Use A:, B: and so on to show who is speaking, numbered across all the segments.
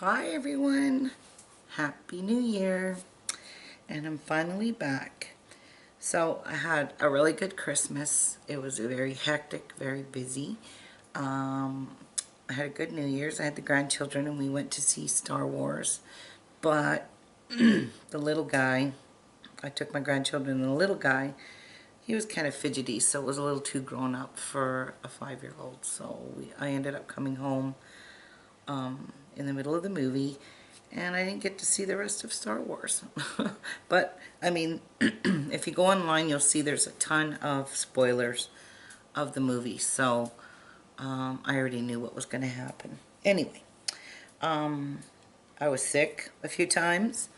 A: Hi everyone, Happy New Year, and I'm finally back. So I had a really good Christmas. It was very hectic, very busy. I had a good New Year's. I had the grandchildren and we went to see Star Wars, but the little guy, I took my grandchildren and the little guy, he was kind of fidgety, so it was a little too grown up for a 5-year-old. So I ended up coming home in the middle of the movie, and I didn't get to see the rest of Star Wars. But I mean, if you go online, you'll see there's a ton of spoilers of the movie, so I already knew what was going to happen. Anyway, I was sick a few times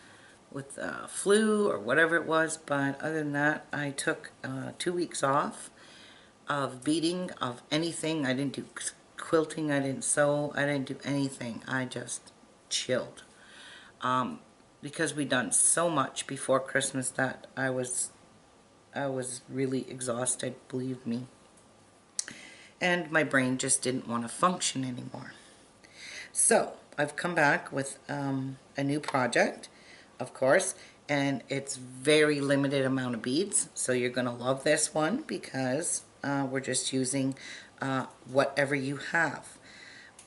A: with flu or whatever it was, but other than that, I took 2 weeks off of beading, of anything. I didn't do quilting, I didn't sew, I didn't do anything. I just chilled. Because we'd done so much before Christmas that I was really exhausted, believe me. And my brain just didn't want to function anymore. So I've come back with a new project, of course, and it's very limited amount of beads. So you're going to love this one because we're just using whatever you have.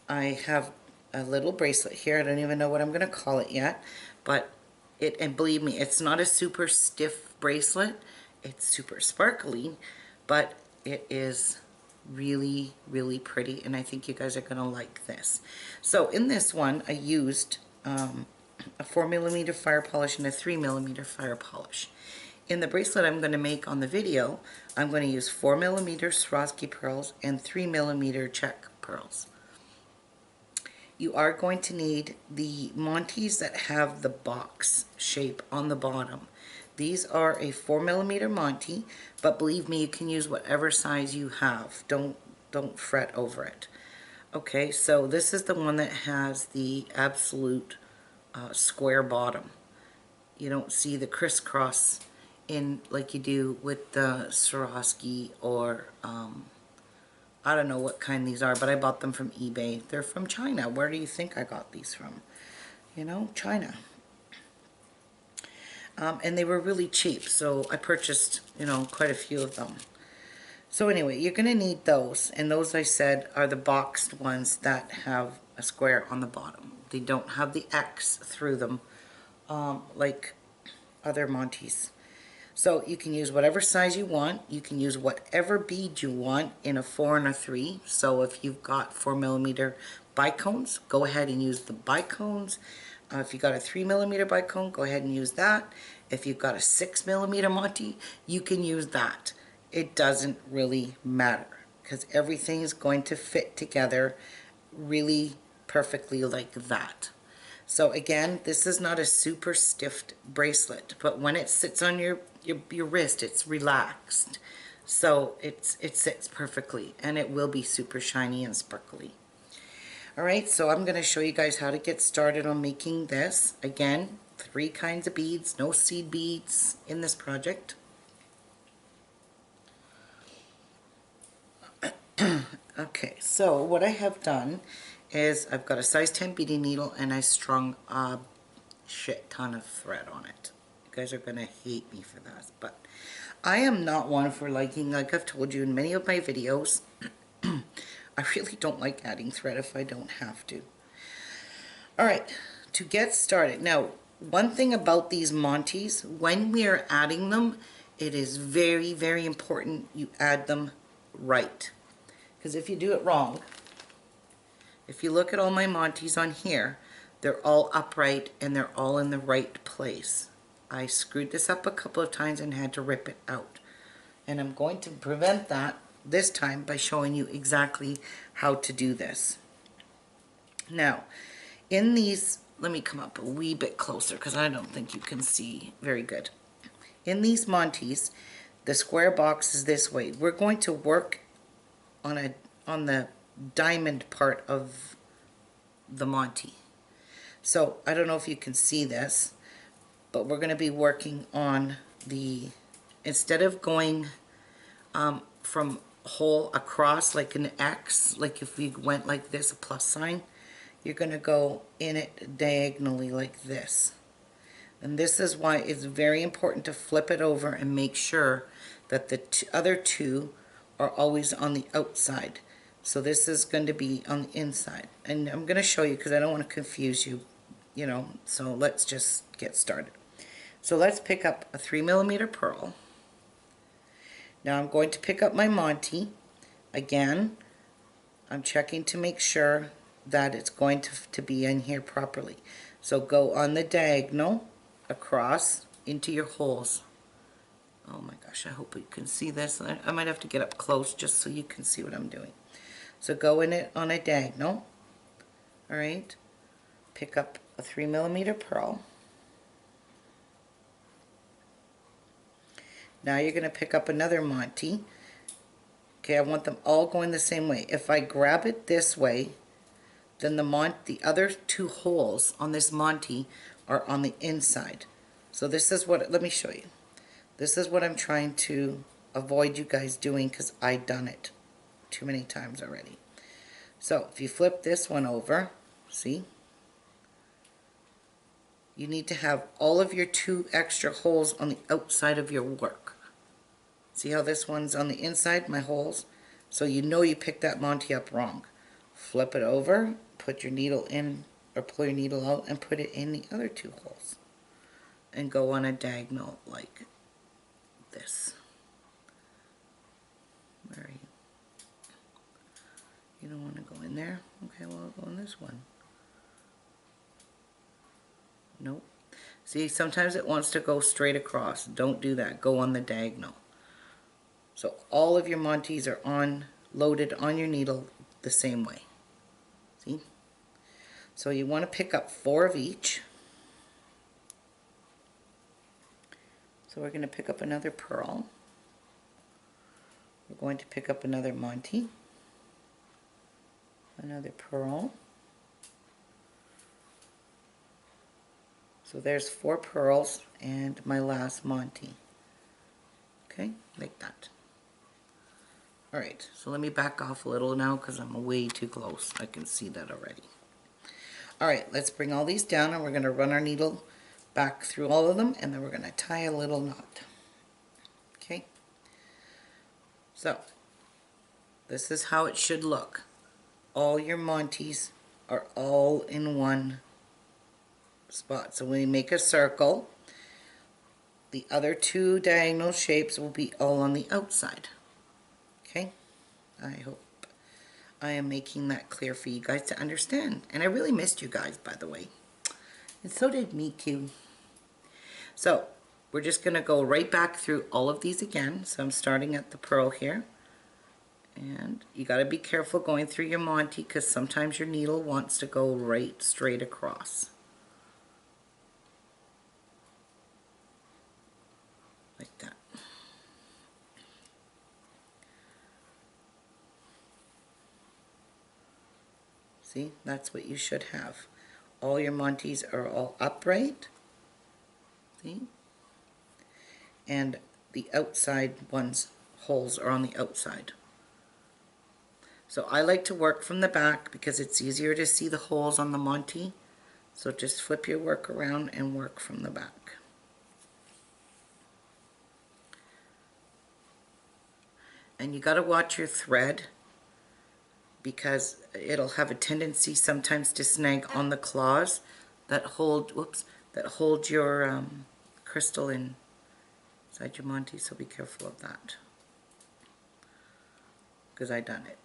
A: I have a little bracelet here. I don't even know what I'm going to call it yet, but and believe me, it's not a super stiff bracelet. It's super sparkly, but it is really, really pretty, and I think you guys are going to like this. So in this one, I used a 4mm fire polish and a 3mm fire polish. In the bracelet I'm going to make on the video, I'm going to use 4mm Swarovski pearls and 3mm Czech pearls. You are going to need the Montees that have the box shape on the bottom. These are a 4mm Montee, but believe me, you can use whatever size you have. Don't fret over it. Okay, so this is the one that has the absolute square bottom. You don't see the crisscross in like you do with the Swarovski or I don't know what kind these are, but I bought them from eBay. They're from China. Where do you think I got these from? You know, China. And they were really cheap, so I purchased, you know, quite a few of them. So anyway, you're going to need those, and those I said are the boxed ones that have a square on the bottom. They don't have the X through them like other Montees. So you can use whatever size you want. You can use whatever bead you want in a 4 and a 3. So if you've got 4mm bicones, go ahead and use the bicones. If you've got a 3mm bicone, go ahead and use that. If you've got a 6mm Montee, you can use that. It doesn't really matter because everything is going to fit together really perfectly like that. So again, this is not a super stiff bracelet, but when it sits on your wrist, it's relaxed. So it sits perfectly, and it will be super shiny and sparkly. Alright, so I'm going to show you guys how to get started on making this. Again, 3 kinds of beads, no seed beads in this project. Okay, so what I have done is I've got a size 10 beading needle and I strung a shit ton of thread on it. You guys are gonna hate me for that, but I am not one for liking, like I've told you in many of my videos, I really don't like adding thread if I don't have to. Alright, to get started, now one thing about these Montees, when we are adding them, it is very, very important you add them right. Because if you do it wrong, if you look at all my Montees on here, they're all upright and they're all in the right place. I screwed this up a couple of times and had to rip it out. And I'm going to prevent that this time by showing you exactly how to do this. Now, in these, let me come up a wee bit closer because I don't think you can see very good. In these Montees, the square box is this way. We're going to work on the diamond part of the Montee. So I don't know if you can see this, but we're going to be working on the, instead of going from whole across like an X, like if we went like this, a plus sign, you're going to go in it diagonally like this. And this is why it's very important to flip it over and make sure that the other two are always on the outside. So this is going to be on the inside. And I'm going to show you because I don't want to confuse you, you know. So let's just get started. So let's pick up a 3mm pearl. Now I'm going to pick up my Montee. Again, I'm checking to make sure that it's going to be in here properly. So go on the diagonal across into your holes. Oh my gosh, I hope you can see this. I might have to get up close just so you can see what I'm doing. So go in it on a diagonal. Alright, pick up a 3mm pearl. Now you're going to pick up another Montee. Okay, I want them all going the same way. If I grab it this way, then the other two holes on this Montee are on the inside. So this is what, let me show you. This is what I'm trying to avoid you guys doing because I've done it too many times already. So if you flip this one over, see? You need to have all of your 2 extra holes on the outside of your work. See how this one's on the inside, my holes? So you know you picked that Montee up wrong. Flip it over, put your needle in, or pull your needle out and put it in the other 2 holes. And go on a diagonal like this. Where are you? You don't want to go in there? Okay, well I'll go in this one. Nope. See, sometimes it wants to go straight across. Don't do that. Go on the diagonal. So all of your Montees are loaded on your needle the same way. See? So you want to pick up 4 of each. So we're going to pick up another pearl. We're going to pick up another Montee. Another pearl. So there's 4 pearls and my last Montee. Okay, like that. Alright, so let me back off a little now because I'm way too close. I can see that already. Alright, let's bring all these down and we're going to run our needle back through all of them and then we're going to tie a little knot. Okay, so this is how it should look. All your Montees are all in one spot. So when you make a circle, the other 2 diagonal shapes will be all on the outside. Okay, I hope I am making that clear for you guys to understand. And I really missed you guys, by the way. And so did me too. So we're just going to go right back through all of these again. So I'm starting at the pearl here. And you got to be careful going through your Montee because sometimes your needle wants to go right straight across. Like that. See, that's what you should have. All your Montees are all upright. See? And the outside ones, holes are on the outside. So I like to work from the back because it's easier to see the holes on the Montee. So just flip your work around and work from the back. And you got to watch your thread because it'll have a tendency sometimes to snag on the claws that hold, that hold your crystal inside your Montee. So be careful of that because I done it.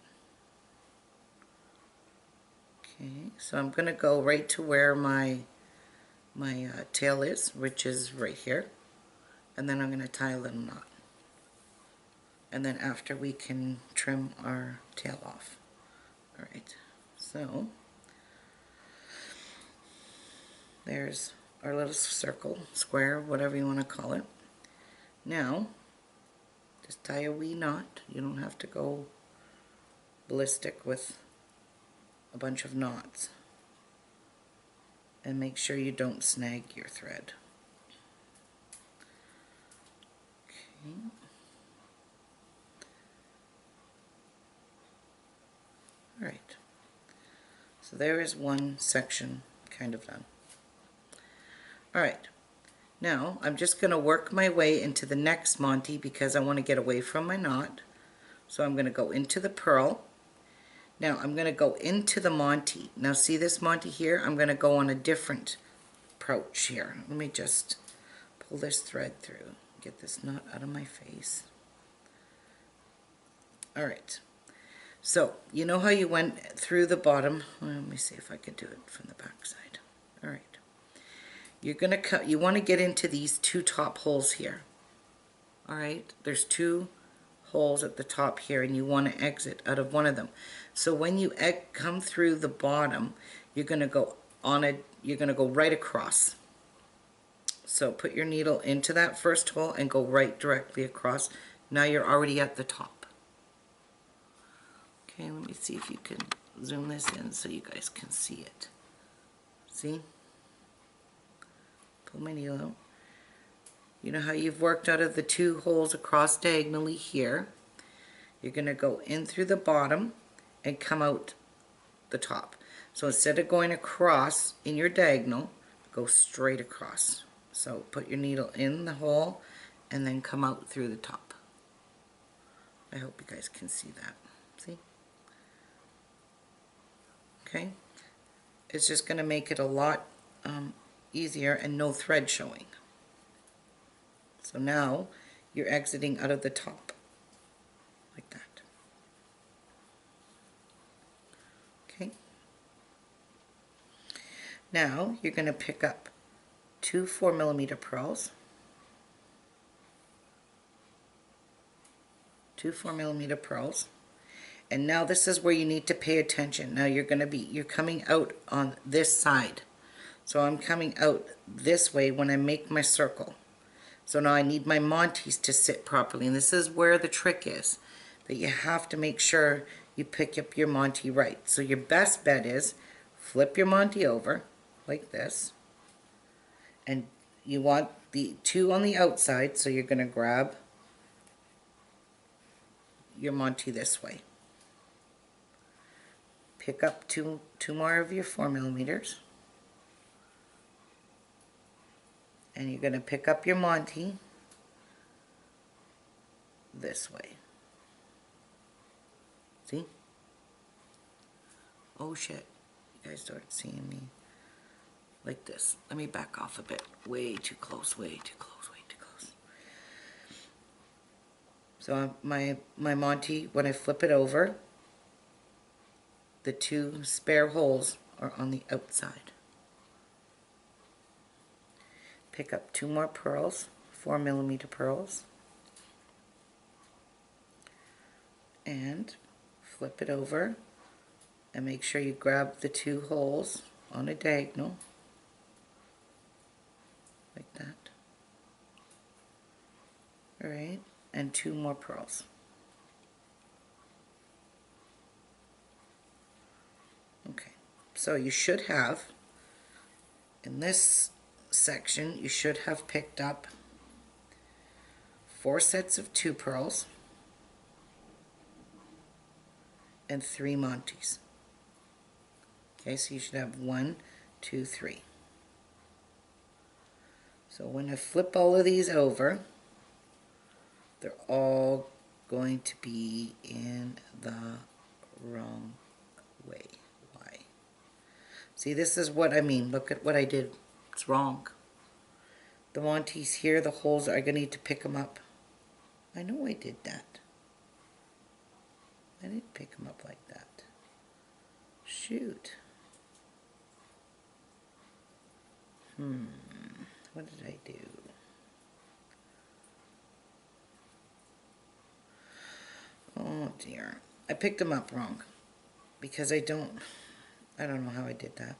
A: Okay, so I'm going to go right to where my tail is, which is right here, and then I'm going to tie a little knot. And then after we can trim our tail off. Alright, so there's our little circle, square, whatever you want to call it. Now, just tie a wee knot. You don't have to go ballistic with a bunch of knots. And make sure you don't snag your thread. Okay. Alright. So there is one section kind of done. Alright, now I'm just going to work my way into the next Montee because I want to get away from my knot. So I'm going to go into the pearl. Now I'm going to go into the Montee. Now see this Montee here? I'm going to go on a different approach here. Let me just pull this thread through. Get this knot out of my face. Alright. So, you know how you went through the bottom? Well, let me see if I could do it from the back side. Alright. You're going to cut, you want to get into these two top holes here. Alright. There's two holes at the top here and you want to exit out of one of them. So when you come through the bottom, you're going to go on a, you're going to go right across. So put your needle into that first hole and go right directly across. Now you're already at the top. Okay, let me see if you can zoom this in so you guys can see it. See? Pull my needle out. You know how you've worked out of the two holes across diagonally here? You're going to go in through the bottom and come out the top. So instead of going across in your diagonal, go straight across. So put your needle in the hole and then come out through the top. I hope you guys can see that. See? Okay? It's just going to make it a lot easier and no thread showing. So now you're exiting out of the top like that. Okay? Now you're going to pick up two 4mm pearls, two 4mm pearls, and now this is where you need to pay attention. Now you're coming out on this side. So I'm coming out this way when I make my circle. So now I need my Montees to sit properly, and this is where the trick is, that you have to make sure you pick up your Montee right. So your best bet is flip your Montee over like this, and you want the two on the outside, so you're going to grab your Montee this way. Pick up two more of your 4mm, and you're going to pick up your Montee this way. See? Oh shit, you guys aren't seeing me. Like this. Let me back off a bit. Way too close, way too close, way too close. So my Montee, when I flip it over, the two spare holes are on the outside. Pick up two more pearls, 4mm pearls, and flip it over and make sure you grab the two holes on a diagonal like that. Alright, and two more pearls. Okay, so you should have, in this section, you should have picked up 4 sets of 2 pearls and 3 Montees. Okay, so you should have 1, 2, 3. So when I flip all of these over, they're all going to be in the wrong way. Why? See, this is what I mean. Look at what I did. It's wrong. The Montees here, the holes, are going to need to pick them up. I know I did that. I didn't pick them up like that. Shoot. What did I do? Oh dear. I picked them up wrong. Because I don't know how I did that.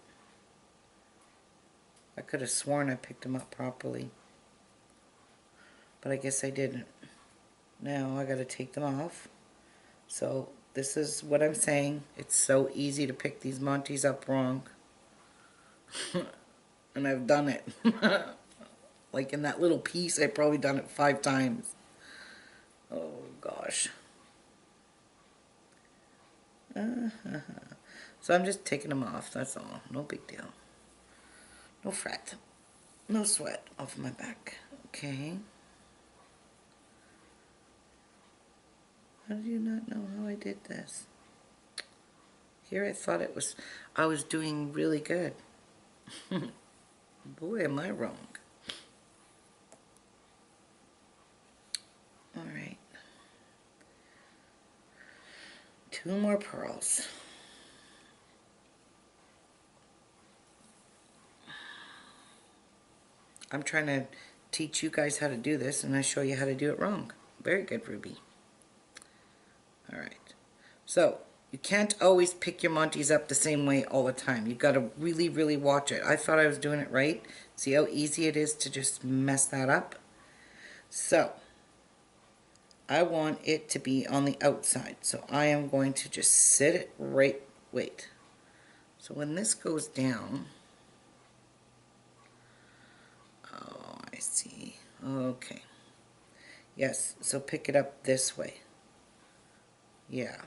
A: I could have sworn I picked them up properly. But I guess I didn't. Now I gotta take them off. So this is what I'm saying. It's so easy to pick these Montees up wrong. And I've done it. Like in that little piece, I've probably done it 5 times. Oh gosh. So I'm just taking them off, that's all. No big deal. No fret. No sweat off my back. Okay. How do you not know how I did this? Here I thought I was doing really good. Boy, am I wrong. Alright. 2 more pearls. I'm trying to teach you guys how to do this, and I show you how to do it wrong. Very good, Ruby. Alright. So, you can't always pick your Montees up the same way all the time. You've got to really, really watch it. I thought I was doing it right. See how easy it is to just mess that up? So, I want it to be on the outside. So I am going to just sit it right, wait. So when this goes down, oh, I see. Okay. Yes, so pick it up this way. Yeah.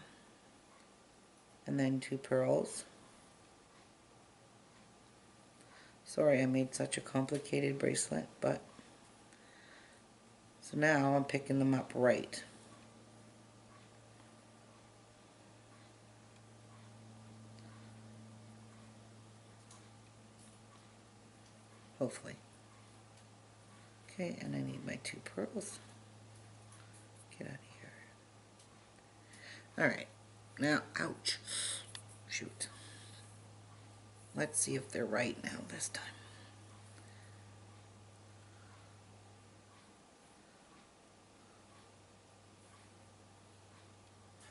A: And then 2 pearls. Sorry I made such a complicated bracelet, but so now I'm picking them up right. Hopefully. Okay, and I need my 2 pearls. Get out of here. Alright, now, ouch. Shoot. Let's see if they're right now this time.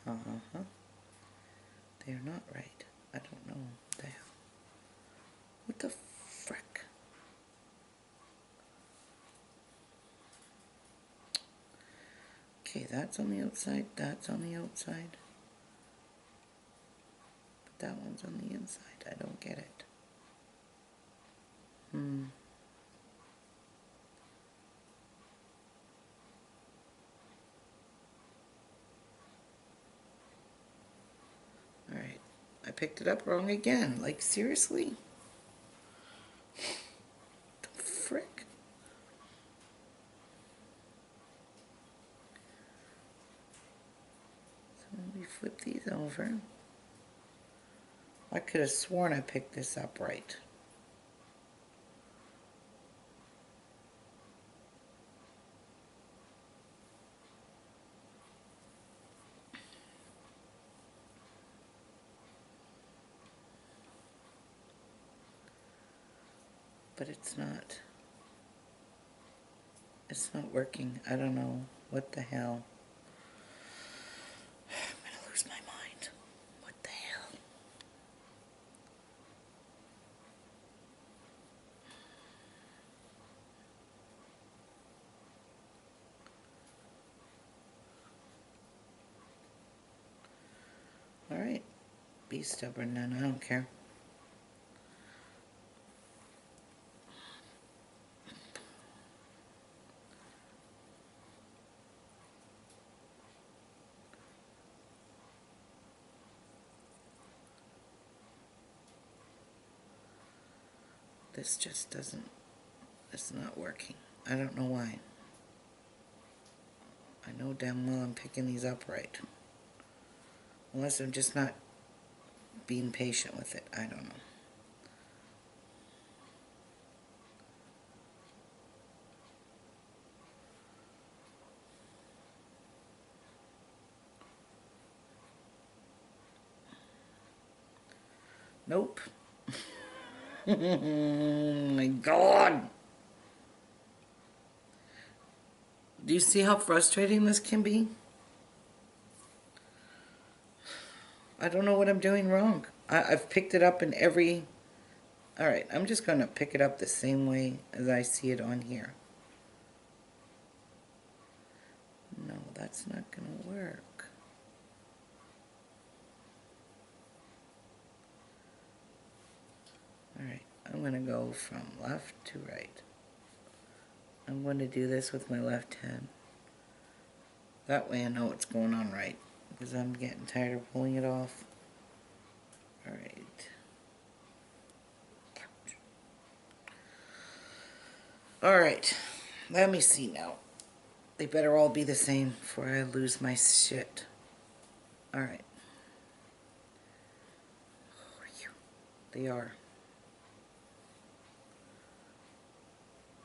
A: Uh-huh. They're not right. I don't know what the hell. What the frick? Okay, that's on the outside, that's on the outside. But that one's on the inside. I don't get it. Alright. I picked it up wrong again. Like, seriously? The frick? So we flip these over. I could have sworn I picked this up right. But it's not. It's not working. I don't know what the hell. I'm gonna lose my mind. What the hell? Alright. Be stubborn then. I don't care. This just doesn't, it's not working. I don't know why. I know damn well I'm picking these up right. Unless I'm just not being patient with it. I don't know. Nope. Oh my God. Do you see how frustrating this can be? I don't know what I'm doing wrong. I've picked it up in every... Alright, I'm just going to pick it up the same way as I see it on here. No, that's not going to work. Alright, I'm going to go from left to right. I'm going to do this with my left hand. That way I know what's going on right. Because I'm getting tired of pulling it off. Alright, Alright, let me see now. They better all be the same before I lose my shit. Alright. They are.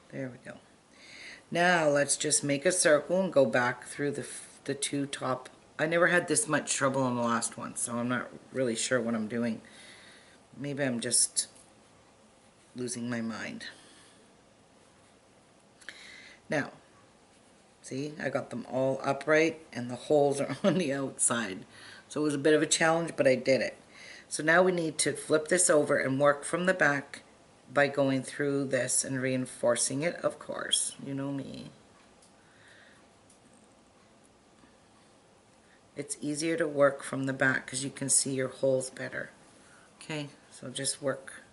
A: There we go. Now let's just make a circle and go back through the two top. I never had this much trouble on the last one, so I'm not really sure what I'm doing. Maybe I'm just losing my mind. Now, see, I got them all upright and the holes are on the outside. So it was a bit of a challenge, but I did it. So now we need to flip this over and work from the back by going through this and reinforcing it, of course. You know me. It's easier to work from the back because you can see your holes better. Okay, so just work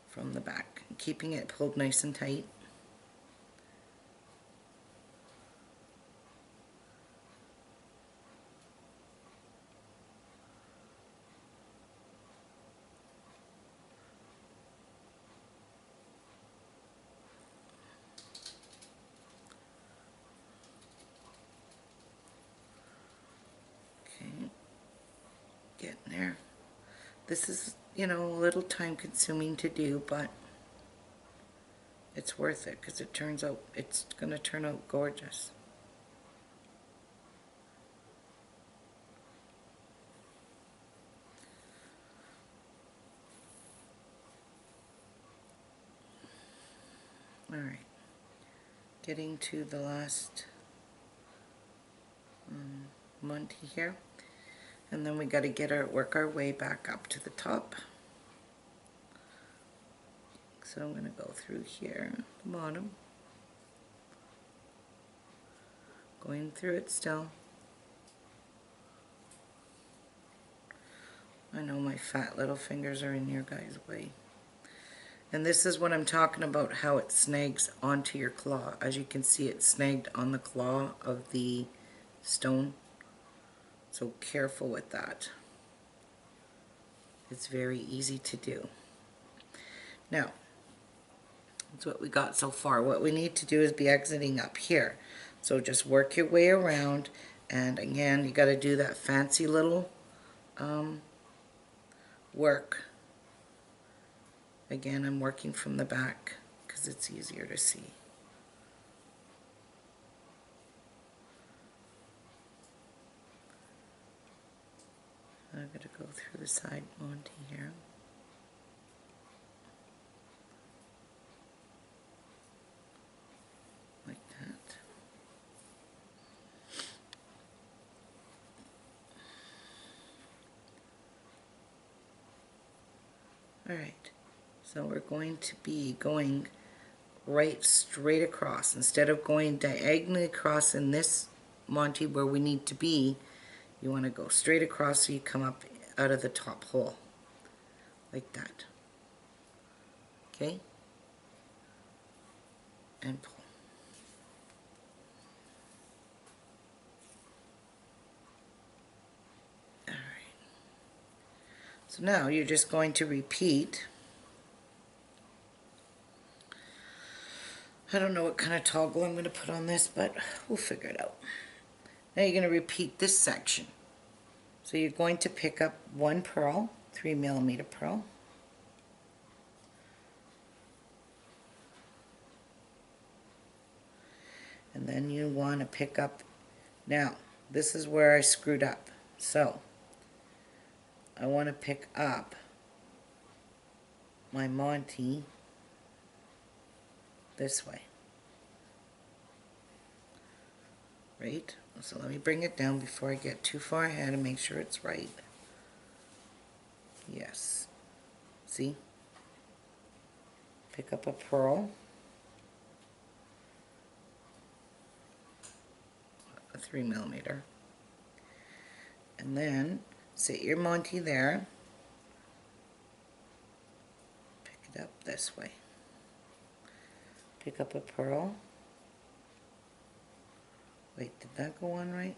A: from the back, keeping it pulled nice and tight. Okay, getting there. This is, you know, a little time consuming to do, but it's worth it because it's going to turn out gorgeous. Alright, getting to the last Montee here, and then we got to work our way back up to the top. So I'm going to go through here, the bottom, going through it still. I know my fat little fingers are in your guys' way. And this is what I'm talking about, how it snags onto your claw. As you can see, it's snagged on the claw of the stone. So careful with that. It's very easy to do. Now, that's what we got so far. What we need to do is be exiting up here. So just work your way around, and again, you got to do that fancy little work. Again, I'm working from the back because it's easier to see. I'm going to go through the side Montee here. Like that. Alright, so we're going to be going right straight across. Instead of going diagonally across in this Montee where we need to be, you want to go straight across so you come up out of the top hole. Like that. Okay? And pull. Alright. So now you're just going to repeat. I don't know what kind of toggle I'm going to put on this, but we'll figure it out. Now you're going to repeat this section. So you're going to pick up one pearl, 3mm pearl. And then you want to pick up, now this is where I screwed up. So I want to pick up my Montee this way. Right? So let me bring it down before I get too far ahead and make sure it's right. Yes. See? Pick up a pearl. A 3mm. And then sit your Montee there. Pick it up this way. Pick up a pearl. Wait, did that go on right?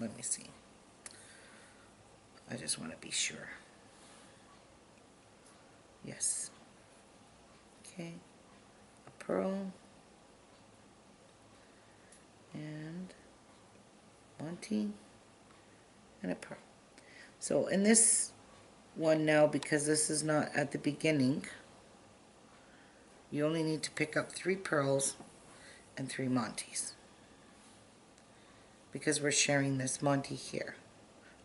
A: Let me see. I just want to be sure. Yes. Okay. A pearl, and Montee, and a pearl. So in this one now, because this is not at the beginning, you only need to pick up 3 pearls and 3 Montees, because we're sharing this Montee here.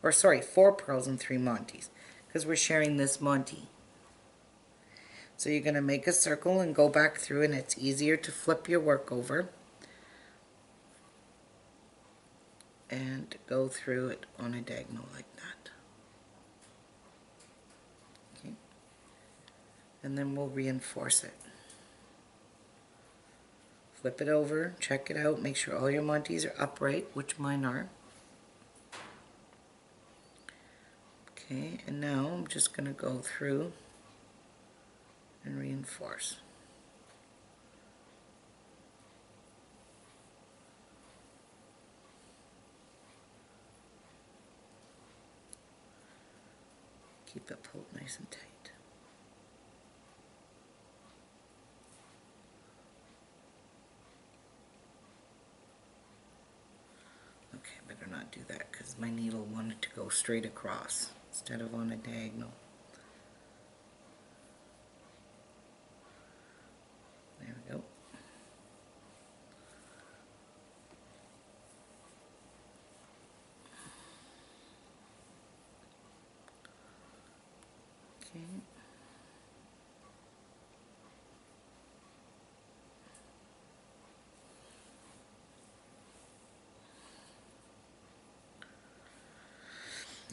A: Or sorry, 4 pearls and 3 Montees, because we're sharing this Montee. So you're going to make a circle and go back through, and it's easier to flip your work over and go through it on a diagonal like that. Okay. And then we'll reinforce it. Flip it over, check it out, make sure all your Montees are upright, which mine are. Okay, and now I'm just going to go through and reinforce. Keep it pulled nice and tight. Okay, better not do that because my needle wanted to go straight across instead of on a diagonal. There we go. Okay.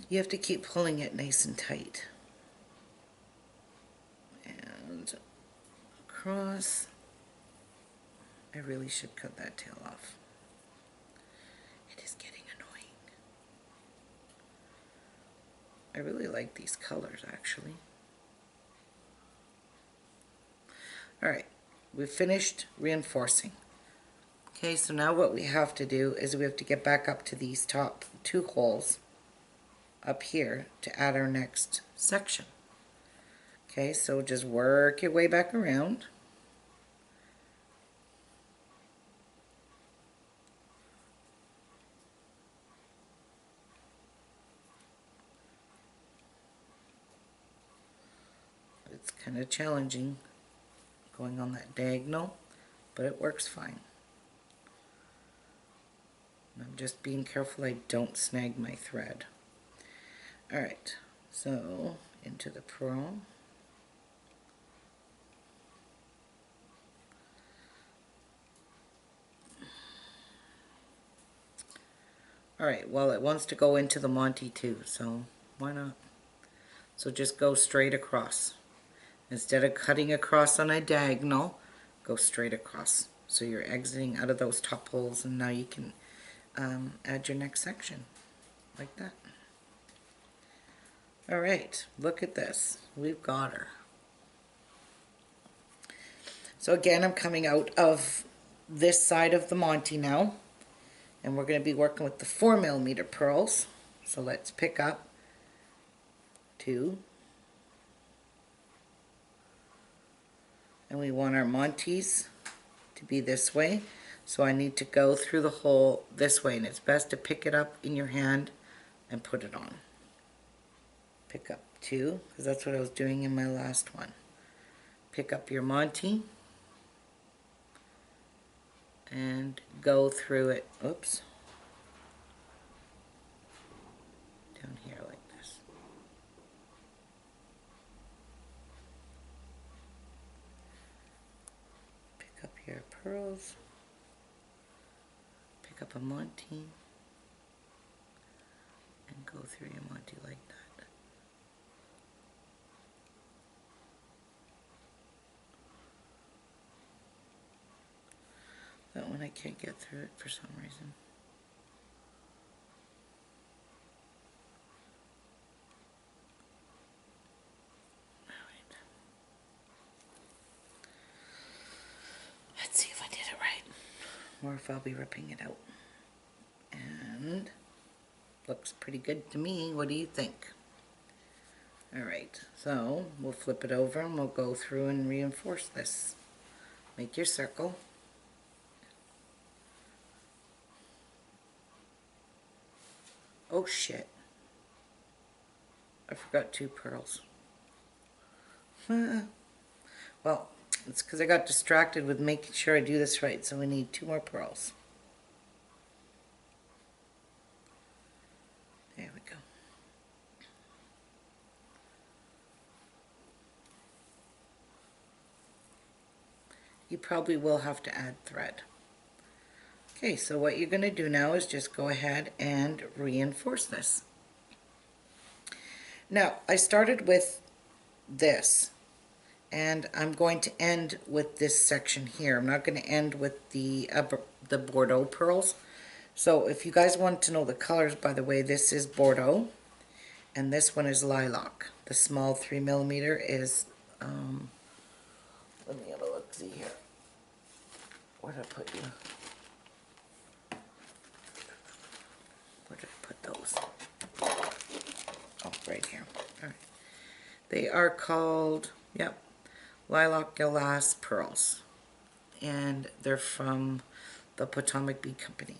A: You have to keep pulling it nice and tight. And across. I really should cut that tail off. It is getting annoying. I really like these colors actually. Alright, we've finished reinforcing. Okay, so now what we have to do is we have to get back up to these top 2 holes up here to add our next section. Okay, so just work your way back around. It's kind of challenging going on that diagonal, but it works fine. I'm just being careful I don't snag my thread. Alright, so into the pearl. Alright, well it wants to go into the Montee too, so why not? So just go straight across. Instead of cutting across on a diagonal, go straight across. So you're exiting out of those top holes, and now you can add your next section like that. Alright, look at this. We've got her. So again, I'm coming out of this side of the Montee now, and we're going to be working with the 4mm pearls. So let's pick up 2. And we want our Montees to be this way. So I need to go through the hole this way, and it's best to pick it up in your hand and put it on. Pick up 2, because that's what I was doing in my last one. Pick up your Montee and go through it. Oops. Down here like this. Pick up your pearls. Pick up a Montee and go through your Montee like that. That one I can't get through it for some reason. Alright. Let's see if I did it right, or if I'll be ripping it out. And looks pretty good to me. What do you think? Alright, so we'll flip it over and we'll go through and reinforce this Make your circle. Oh shit. I forgot 2 pearls. Well, it's because I got distracted with making sure I do this right, so we need 2 more pearls. There we go. You probably will have to add thread. Okay, so what you're going to do now is just go ahead and reinforce this. Now, I started with this, and I'm going to end with this section here. I'm not going to end with the Bordeaux pearls. So if you guys want to know the colors, by the way, this is Bordeaux, and this one is Lilac. The small 3mm is, let me have a look, see here. Where did I put you? Where did I put those? Oh, right here. All right. They are called, yep, Lilac Glass Pearls, and they're from the Potomac Bead Company,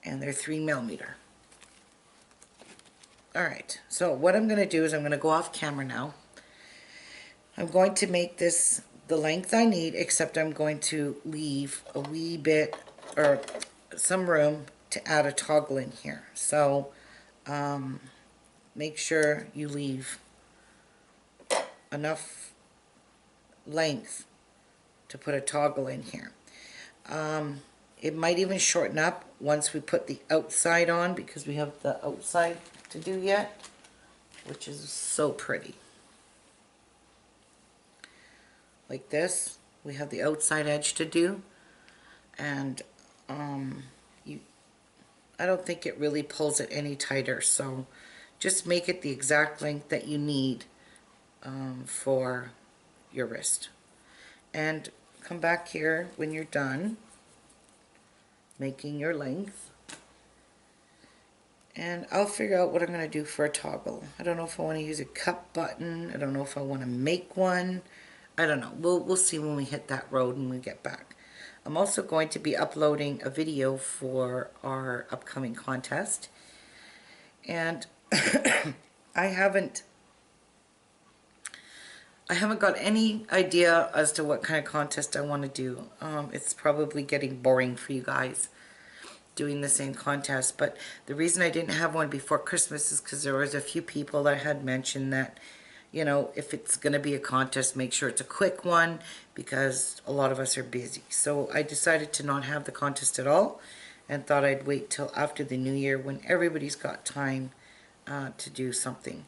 A: and they're 3mm. All right, so what I'm going to do is I'm going to go off camera now. I'm going to make this the length I need, except I'm going to leave a wee bit or some room to add a toggle in here. So make sure you leave enough length to put a toggle in here. It might even shorten up once we put the outside on, because we have the outside to do yet, which is so pretty. Like this, we have the outside edge to do, and I don't think it really pulls it any tighter, so just make it the exact length that you need for your wrist. And come back here when you're done making your length, and I'll figure out what I'm going to do for a toggle. I don't know if I want to use a cup button. I don't know if I want to make one. I don't know. We'll see when we hit that road and we get back. I'm also going to be uploading a video for our upcoming contest, and I haven't got any idea as to what kind of contest I want to do. It's probably getting boring for you guys doing the same contest, but the reason I didn't have one before Christmas is because there was a few people that had mentioned that, you know, if it's going to be a contest, make sure it's a quick one, because a lot of us are busy. So I decided to not have the contest at all, and thought I'd wait till after the new year when everybody's got time to do something.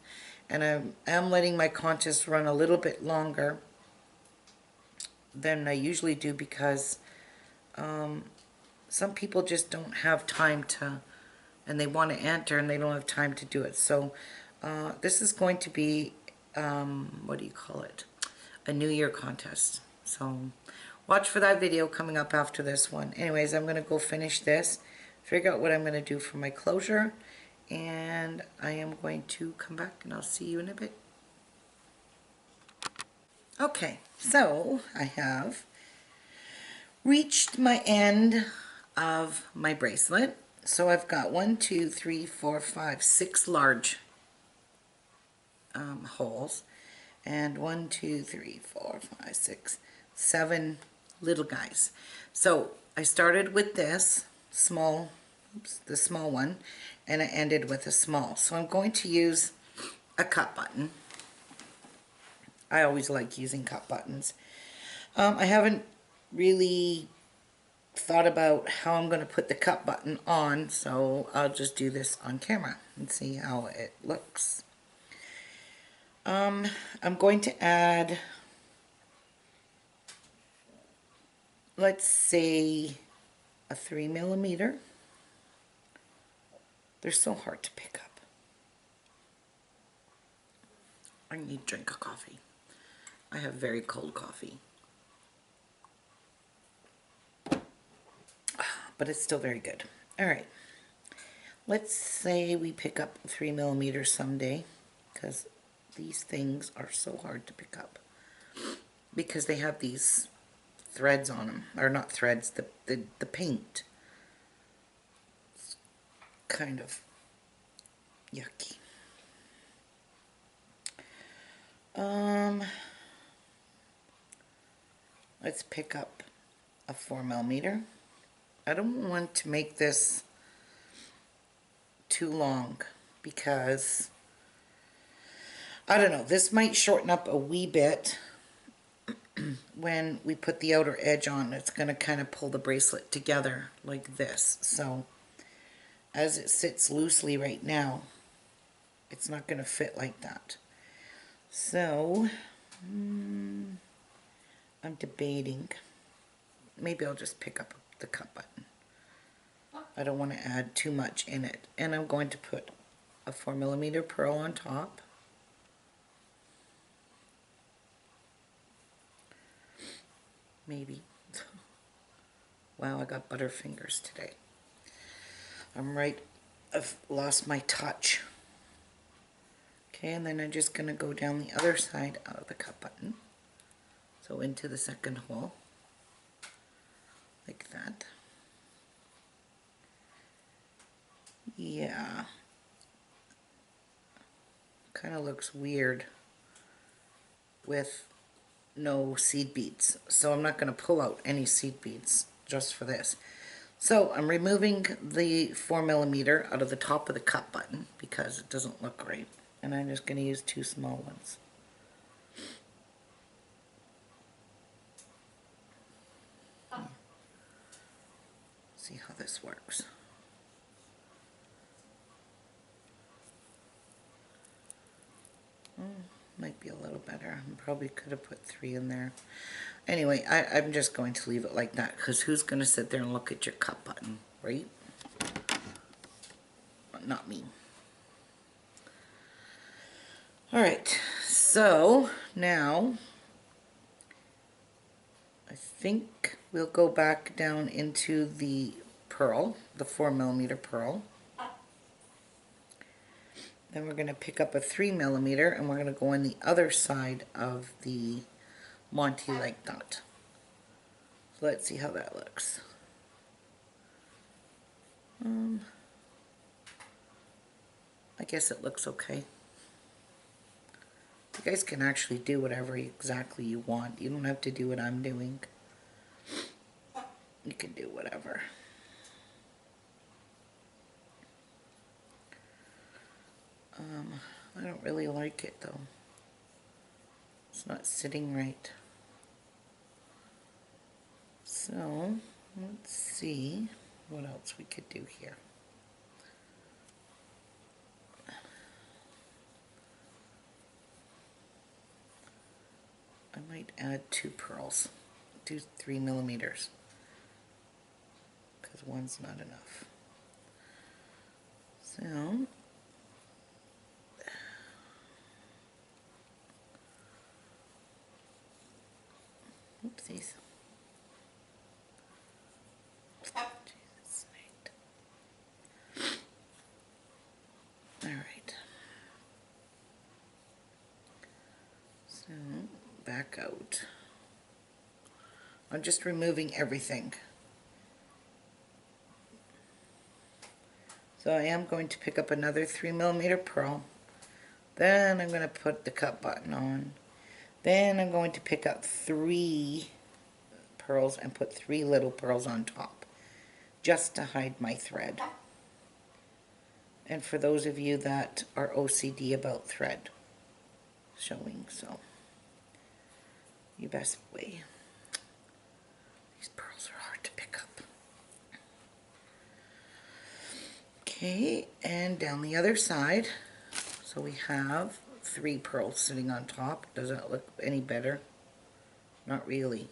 A: And I am letting my contest run a little bit longer than I usually do, because some people just don't have time to, and they want to enter and they don't have time to do it. So this is going to be, what do you call it? A New Year contest. So watch for that video coming up after this one. Anyways, I'm going to go finish this, figure out what I'm going to do for my closure, and I am going to come back and I'll see you in a bit. Okay, so I have reached my end of my bracelet. So I've got 1, 2, 3, 4, 5, 6 large holes, and 1, 2, 3, 4, 5, 6, 7 little guys. So I started with this small, the small one, and I ended with a small. So I'm going to use a cut button. I always like using cut buttons. I haven't really thought about how I'm going to put the cut button on, so I'll just do this on camera and see how it looks. I'm going to add, let's say, a 3mm. They're so hard to pick up. I need a drink of coffee. I have very cold coffee, but it's still very good. All right, let's say we pick up 3mm someday, because these things are so hard to pick up, because they have these threads on them. Or not threads, the paint. It's kind of yucky. Let's pick up a 4mm. I don't want to make this too long because, I don't know, this might shorten up a wee bit when we put the outer edge on. It's going to kind of pull the bracelet together like this. So as it sits loosely right now, it's not going to fit like that. So I'm debating. Maybe I'll just pick up the cut button. I don't want to add too much in it. And I'm going to put a 4mm pearl on top. Maybe. Wow, I got butterfingers today. I've lost my touch. Okay, and then I'm just going to go down the other side of the cut button. So into the second hole. Like that. Yeah. Kind of looks weird with no seed beads. So I'm not going to pull out any seed beads just for this. So I'm removing the 4mm out of the top of the cut button because it doesn't look right. And I'm just going to use 2 small ones. See how this works. Might be a little better. I probably could have put 3 in there. Anyway, I'm just going to leave it like that because who's going to sit there and look at your cut button, right? Not me. Alright, so now I think we'll go back down into the pearl, the 4mm pearl. Then we're going to pick up a 3mm and we're going to go on the other side of the Montee like that. So let's see how that looks. I guess it looks okay. You guys can actually do whatever exactly you want. You don't have to do what I'm doing. You can do whatever. I don't really like it though. It's not sitting right. So, let's see what else we could do here. I might add 2 pearls, 2 3mm, because one's not enough. So, oopsies. Jesus. Alright. So, back out. I'm just removing everything. So I am going to pick up another 3mm pearl. Then I'm going to put the cut button on. Then I'm going to pick up 3 pearls and put 3 little pearls on top, just to hide my thread. And for those of you that are OCD about thread showing, so you best way. These pearls are hard to pick up. Okay, and down the other side, so we have 3 pearls sitting on top. Doesn't it look any better? Not really.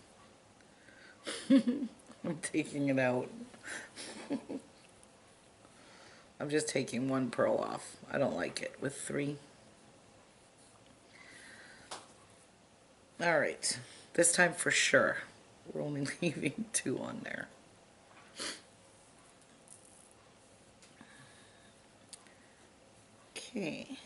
A: I'm taking it out. I'm just taking 1 pearl off. I don't like it with 3. Alright, this time for sure. We're only leaving 2 on there. Okay.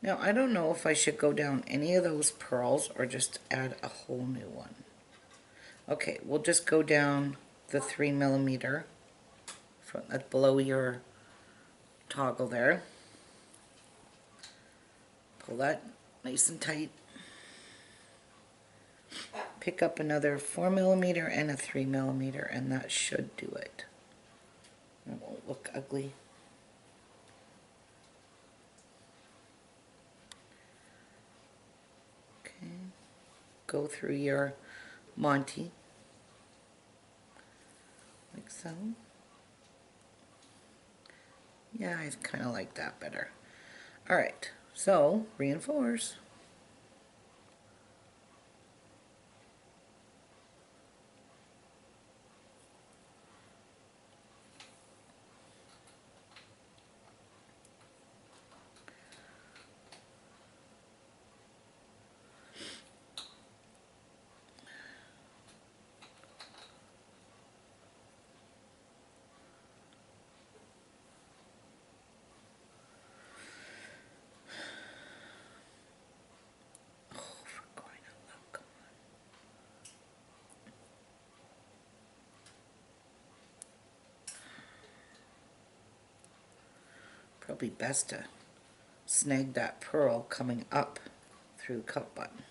A: Now, I don't know if I should go down any of those pearls or just add a whole new one. Okay, we'll just go down the 3mm from below your toggle there. Pull that nice and tight. Pick up another 4mm and a 3mm, and that should do it. It won't look ugly. Okay, go through your Montee like so. Yeah, I kind of like that better. Alright, so reinforce. Probably best to snag that pearl coming up through the cup button.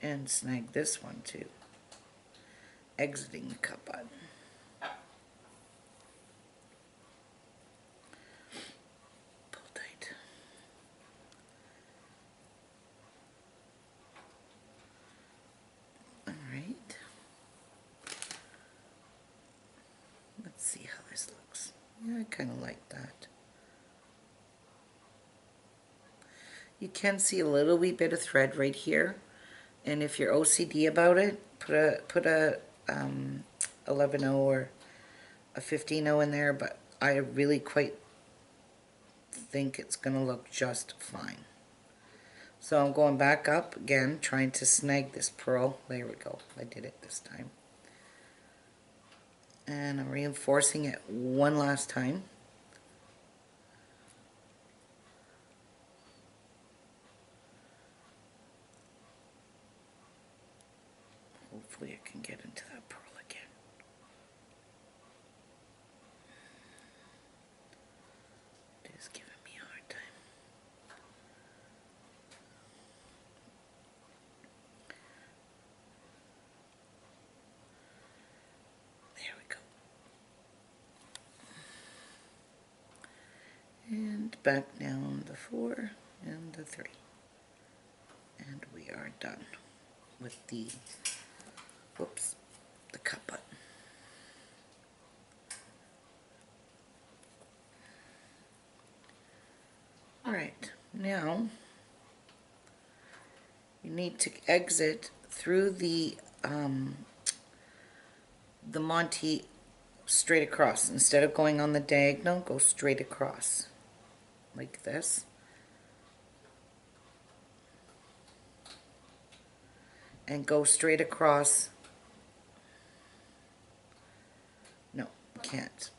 A: And snag this one too, exiting the cup button. Pull tight. Alright. Let's see how this looks. Yeah, I kind of like that. You can see a little wee bit of thread right here, and if you're OCD about it, put a 11/0 or a 15/0 in there, but I really quite think it's gonna look just fine. So I'm going back up again, trying to snag this pearl. There we go, I did it this time. And I'm reinforcing it one last time. Hopefully I can get into that pearl again. It is giving me a hard time. There we go. And back down the 4 and the 3. And we are done with the, whoops, the cup button. Alright, now you need to exit through the Montee straight across. Instead of going on the diagonal, go straight across like this. And go straight across. No, can't.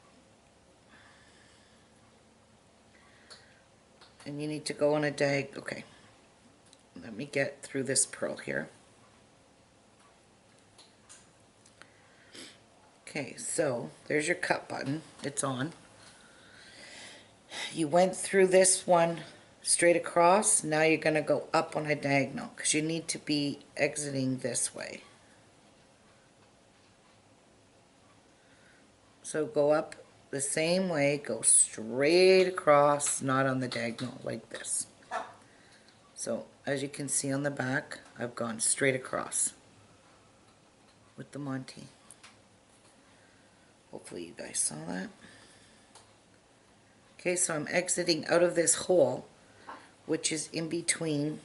A: And you need to go on a diagonal. Okay, let me get through this pearl here. Okay, so there's your cut button. It's on. You went through this one straight across. Now you're going to go up on a diagonal because you need to be exiting this way. So go up the same way, go straight across, not on the diagonal like this. So as you can see on the back, I've gone straight across with the Montee. Hopefully you guys saw that. Okay, so I'm exiting out of this hole, which is in between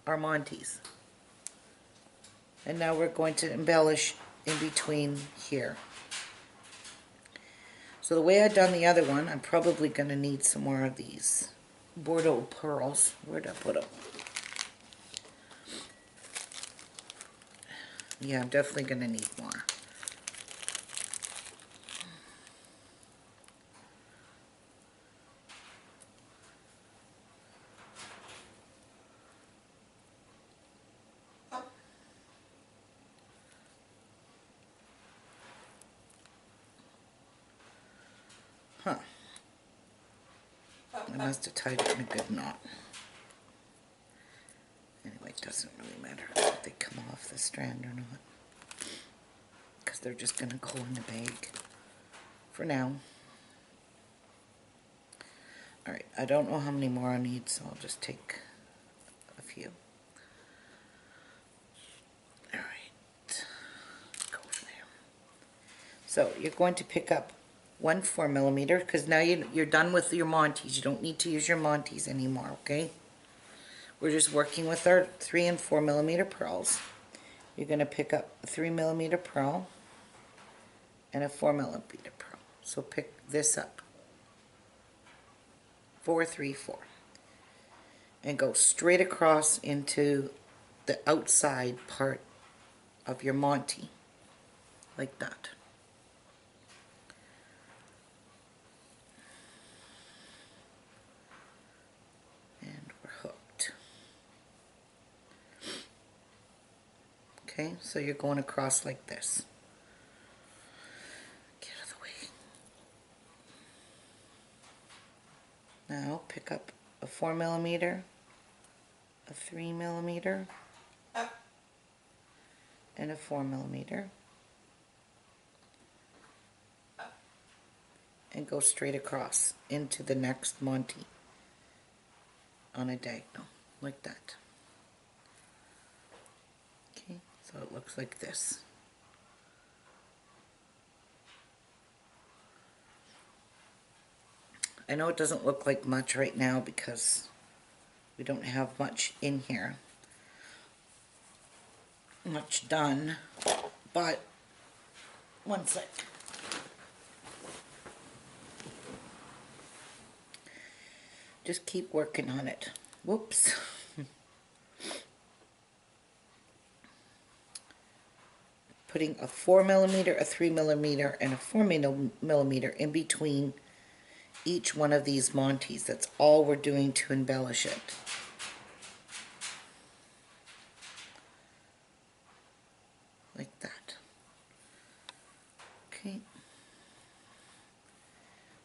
A: our Montees. And now we're going to embellish in between here. So the way I've done the other one, I'm probably going to need some more of these Bordeaux pearls. Where'd I put them? Yeah, I'm definitely going to need more. I must have tied it in a good knot. Anyway, it doesn't really matter if they come off the strand or not, because they're just going to go in the bag for now. Alright, I don't know how many more I need, so I'll just take a few. Alright, go over there. So you're going to pick up one 4mm, because now you're done with your Montees. You don't need to use your Montees anymore, okay? We're just working with our 3 and 4mm pearls. You're going to pick up a 3mm pearl and a 4mm pearl. So pick this up. 4, 3, 4. And go straight across into the outside part of your Montee. Like that. And we're hooked. Okay, so you're going across like this. Get out of the way. Now pick up a 4mm, a 3mm, and a 4mm, and go straight across into the next Montee on a diagonal, like that. Okay, so it looks like this. I know it doesn't look like much right now because we don't have much in here, much done, but one sec. Just keep working on it. Whoops. Putting a 4mm, a 3mm, and a 4mm in between each one of these Montees. That's all we're doing to embellish it. Like that. Okay.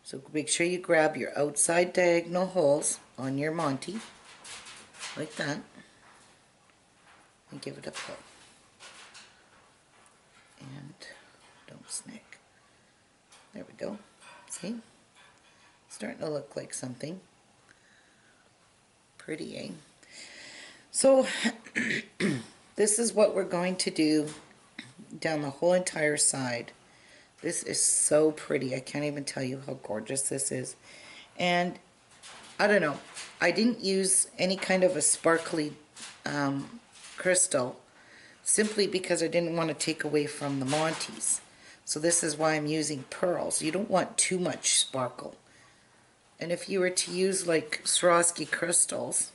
A: So make sure you grab your outside diagonal holes on your Montee, like that, and give it a pull. And don't snag. There we go. See? Starting to look like something. Pretty, eh? So this is what we're going to do down the whole entire side. This is so pretty. I can't even tell you how gorgeous this is. And I don't know, I didn't use any kind of a sparkly crystal simply because I didn't want to take away from the Montees. So this is why I'm using pearls. You don't want too much sparkle. And if you were to use like Swarovski crystals,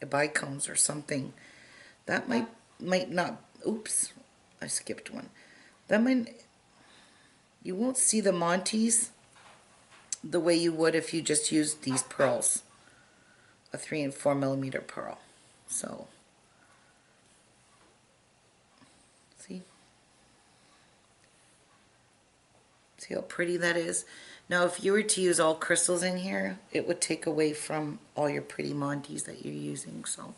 A: bicones or something, that might not, oops, I skipped one. That might, you won't see the Montees the way you would if you just used these pearls, a 3 and 4mm pearl. So, see how pretty that is? Now if you were to use all crystals in here, it would take away from all your pretty Montees that you're using. So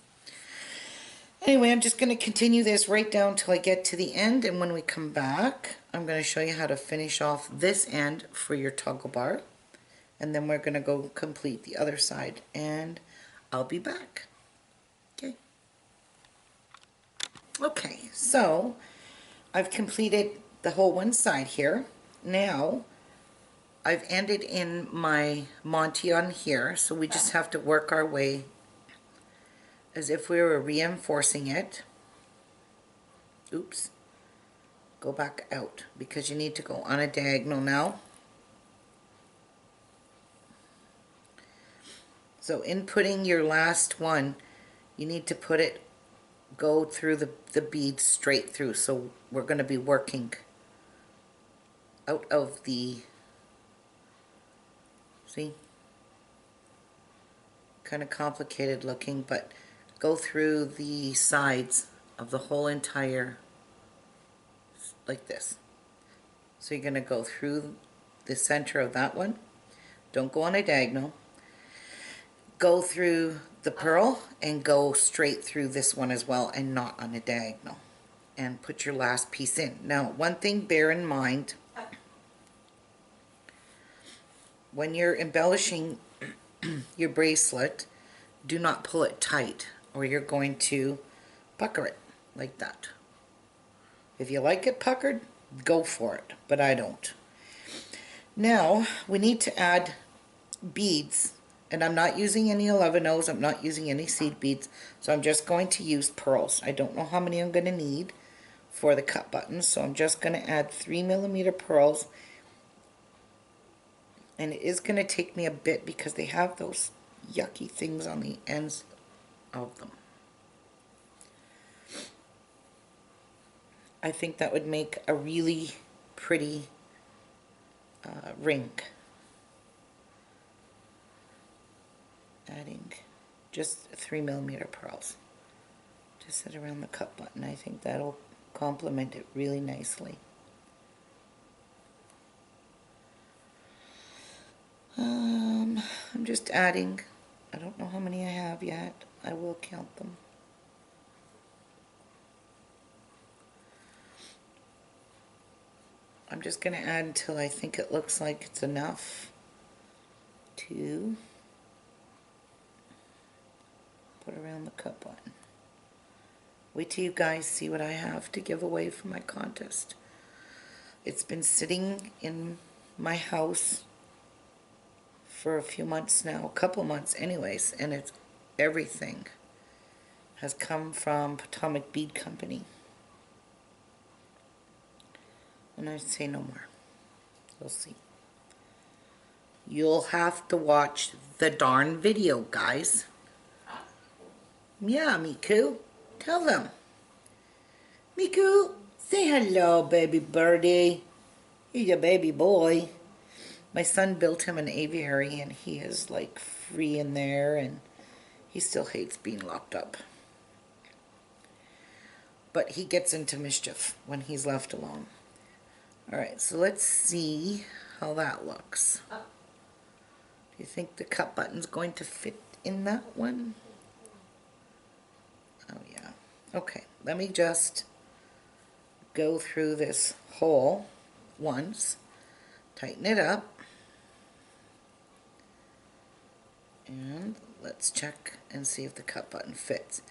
A: anyway, I'm just going to continue this right down till I get to the end, and when we come back, I'm going to show you how to finish off this end for your toggle bar, and then we're going to go complete the other side, and I'll be back. Okay, so I've completed the whole one side here. Now I've ended in my Montee on here, so we just have to work our way as if we were reinforcing it. Oops. Go back out because you need to go on a diagonal now. So in putting your last one, you need to put it, go through the bead straight through. So we're going to be working out of the, see, kind of complicated looking, but go through the sides of the whole entire, like this. So you're going to go through the center of that one. Don't go on a diagonal. go through the pearl and go straight through this one as well and not on a diagonal, and put your last piece in. Now, one thing bear in mind, when you're embellishing your bracelet, do not pull it tight or you're going to pucker it like that. If you like it puckered, go for it, but I don't. Now, we need to add beads, and I'm not using any 11-0s, I'm not using any seed beads, so I'm just going to use pearls. I don't know how many I'm going to need for the cut buttons, so I'm just going to add 3mm pearls, and it is going to take me a bit because they have those yucky things on the ends of them. I think that would make a really pretty ring. Adding just 3mm pearls. Just sit around the cut button. I think that'll complement it really nicely. I'm just adding, I don't know how many I have yet. I will count them. I'm just going to add until I think it looks like it's enough to put around the cut button. Wait till you guys see what I have to give away for my contest. It's been sitting in my house for a few months now, a couple months anyways, and it's everything has come from Potomac Bead Company. And I say no more. You'll see. You'll have to watch the darn video, guys. Yeah, Miku. Tell them. Miku, say hello, baby birdie. He's a baby boy. My son built him an aviary, and he is like free in there, and he still hates being locked up. But he gets into mischief when he's left alone. Alright, so let's see how that looks. Do you think the cut button's going to fit in that one? Oh yeah. Okay, let me just go through this hole once, tighten it up, and let's check and see if the cut button fits.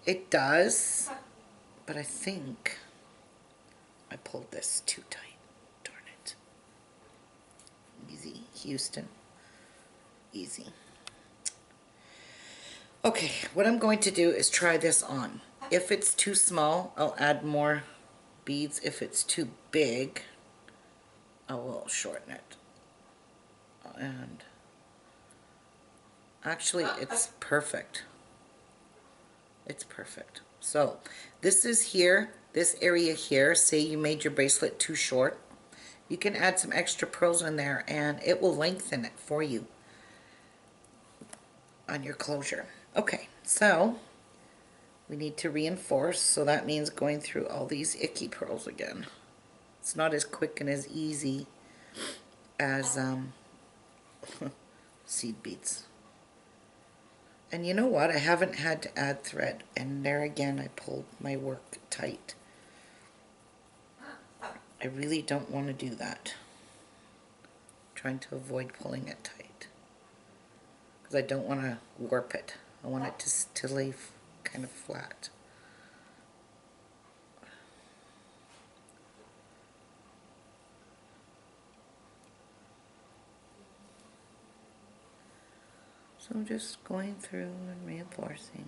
A: It does, but I think I pulled this too tight. Darn it. Easy, Houston. Easy. Okay, what I'm going to do is try this on. If it's too small, I'll add more beads. If it's too big, I will shorten it. And actually, it's perfect. It's perfect. So, this is here, this area here. Say you made your bracelet too short. You can add some extra pearls in there and it will lengthen it for you on your closure. Okay, so we need to reinforce, so that means going through all these icky pearls again. It's not as quick and as easy as seed beads. And you know what? I haven't had to add thread, and there again I pulled my work tight. I really don't want to do that. I'm trying to avoid pulling it tight because I don't want to warp it. I want it to lay kind of flat. So I'm just going through and reinforcing,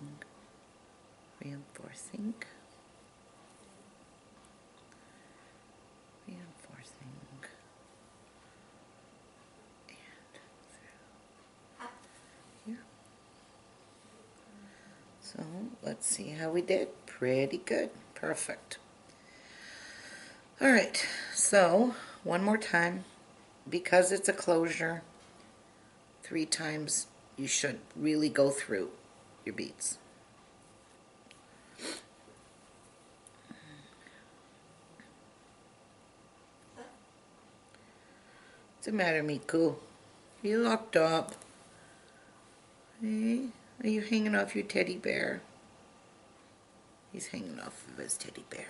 A: reinforcing, reinforcing, and through here. So let's see how we did. Pretty good. Perfect. Alright, so one more time. Because it's a closure, 3 times you should really go through your beads. What's the matter, Miku? You locked up. Are you hanging off your teddy bear? He's hanging off of his teddy bear.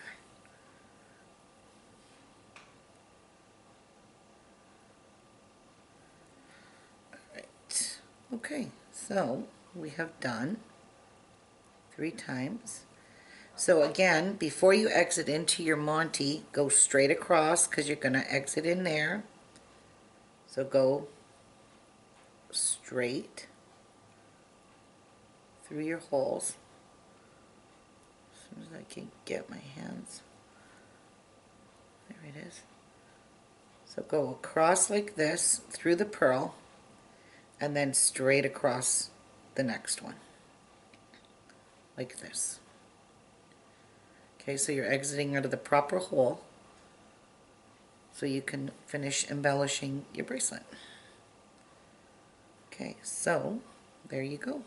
A: Alright, okay, so we have done 3 times. So again, before you exit into your Montee, go straight across because you're going to exit in there. So go straight through your holes. As soon as I can get my hands. There it is. So go across like this through the pearl and then straight across the next one. Like this. Okay, so you're exiting out of the proper hole so you can finish embellishing your bracelet. Okay, so there you go.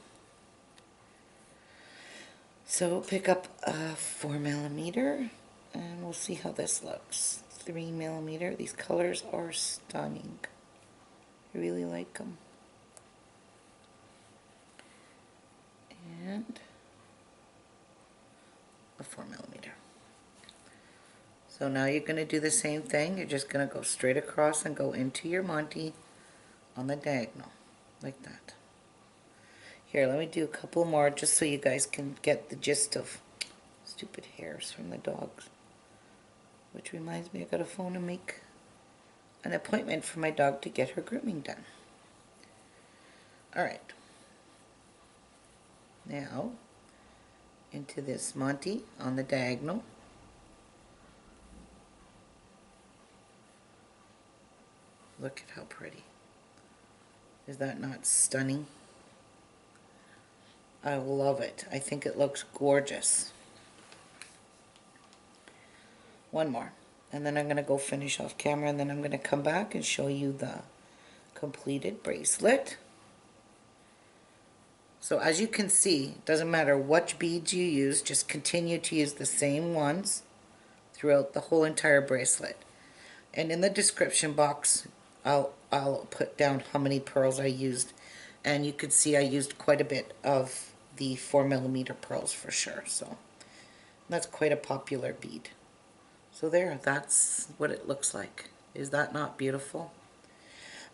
A: So pick up a 4mm and we'll see how this looks. 3mm. These colors are stunning. I really like them. And a 4mm. So now you're going to do the same thing. You're just going to go straight across and go into your Montee on the diagonal, like that. Here, let me do a couple more just so you guys can get the gist of stupid hairs from the dogs. Which reminds me, I got to phone and make an appointment for my dog to get her grooming done. Alright. Now, into this Montee on the diagonal. Look at how pretty. Is that not stunning? I love it. I think it looks gorgeous. One more. And then I'm going to go finish off camera and then I'm going to come back and show you the completed bracelet. So as you can see, it doesn't matter which beads you use, just continue to use the same ones throughout the whole entire bracelet. And in the description box, I'll put down how many pearls I used. And you can see I used quite a bit of the 4mm pearls for sure. So that's quite a popular bead. So there, that's what it looks like. Is that not beautiful?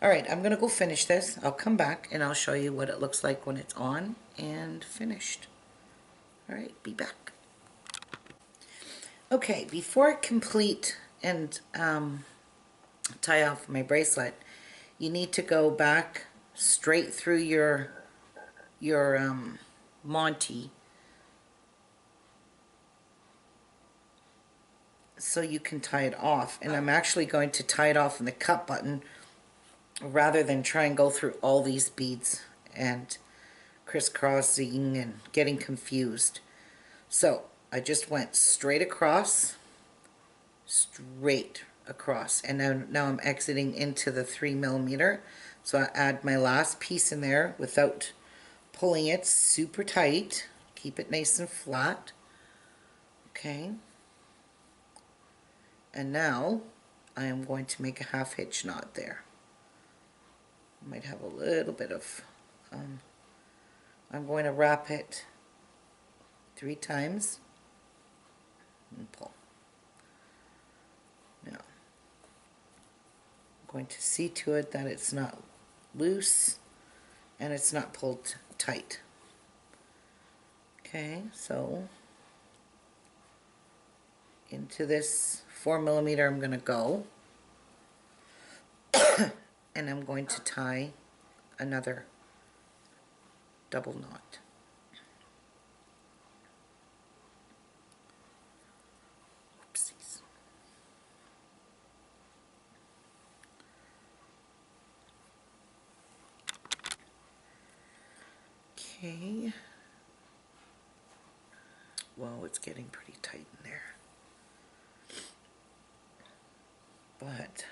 A: Alright, I'm going to go finish this. I'll come back and I'll show you what it looks like when it's on and finished. Alright, be back. Okay, before I complete and tie off my bracelet, you need to go back straight through your Montee so you can tie it off. And I'm actually going to tie it off in the cut button rather than try and go through all these beads and crisscrossing and getting confused. So I just went straight across, and now I'm exiting into the 3mm. So I add my last piece in there without pulling it super tight. Keep it nice and flat. Okay. And now I am going to make a half hitch knot there. Might have a little bit of I'm going to wrap it 3 times and pull. Now I'm going to see to it that it's not loose and it's not pulled tight. Okay, so into this 4mm I'm going to go and I'm going to tie another double knot. Oopsies. Okay. Well, it's getting pretty tight in there. But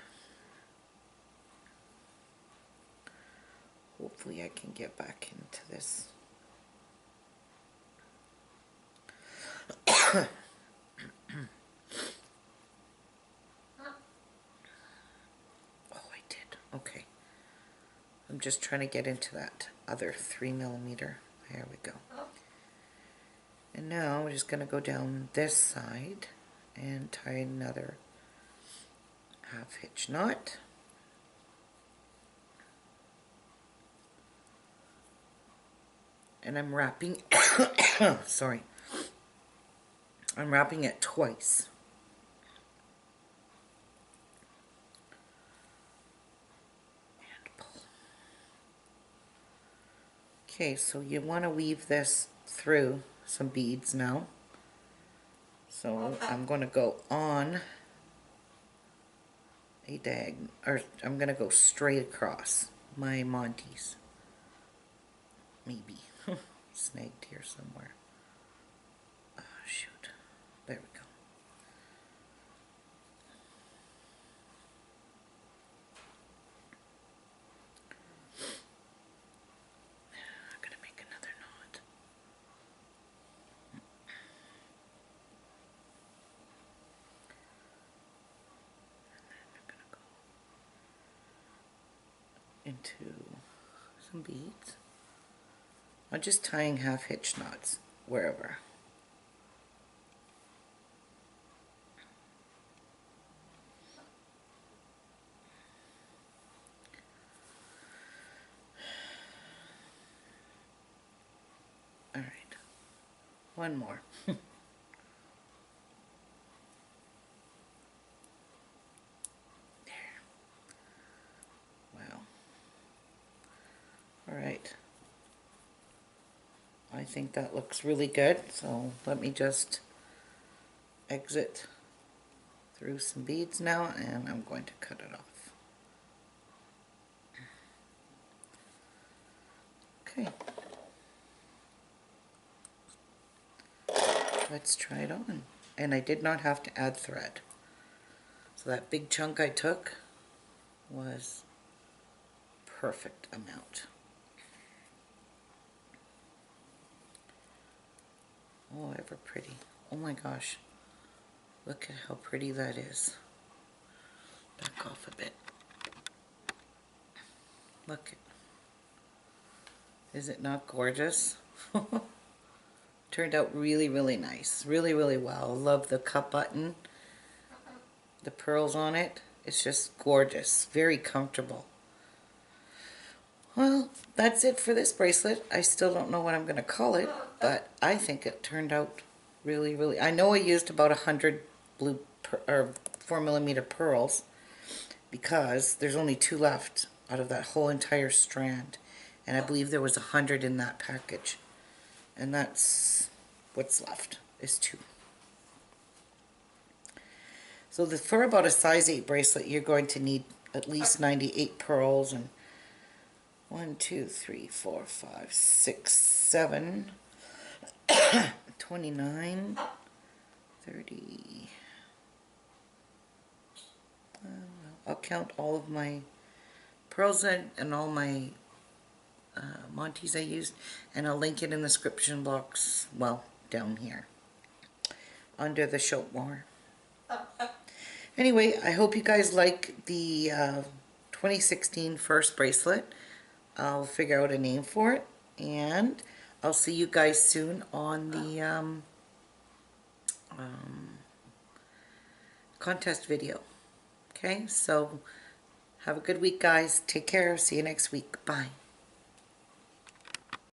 A: hopefully I can get back into this. Oh, I did. Okay. I'm just trying to get into that other 3mm. There we go. And now we're just going to go down this side and tie another half hitch knot. And I'm wrapping, sorry, I'm wrapping it twice. And pull. Okay, so you want to weave this through some beads now. So I'm going to go on a or I'm going to go straight across my Montees. Maybe. Snagged here somewhere. Oh, shoot. There we go. I'm going to make another knot. And then I'm going to go into some beads. I'm just tying half hitch knots wherever. All right, one more. There. Wow. All right. I think that looks really good, so let me just exit through some beads now, and I'm going to cut it off. Okay. Let's try it on. And I did not have to add thread. So that big chunk I took was perfect amount. Oh, ever pretty. Oh my gosh. Look at how pretty that is. Back off a bit. Look. Is it not gorgeous? Turned out really, really nice. Really, really well. Love the cup button. The pearls on it. It's just gorgeous. Very comfortable. Well, that's it for this bracelet. I still don't know what I'm going to call it, but I think it turned out really, really... I know I used about 100 blue or 4mm pearls because there's only 2 left out of that whole entire strand. And I believe there was 100 in that package. And that's what's left, is 2. So for about a size 8 bracelet, you're going to need at least 98 pearls and 1, 2, 3, 4, 5, 6, 7, 29, 30. I'll count all of my pearls and all my Montees I used, and I'll link it in the description box, well, down here, under the show more. Anyway, I hope you guys like the 2016 first bracelet. I'll figure out a name for it, and I'll see you guys soon on the contest video. Okay, so have a good week, guys. Take care. See you next week. Bye.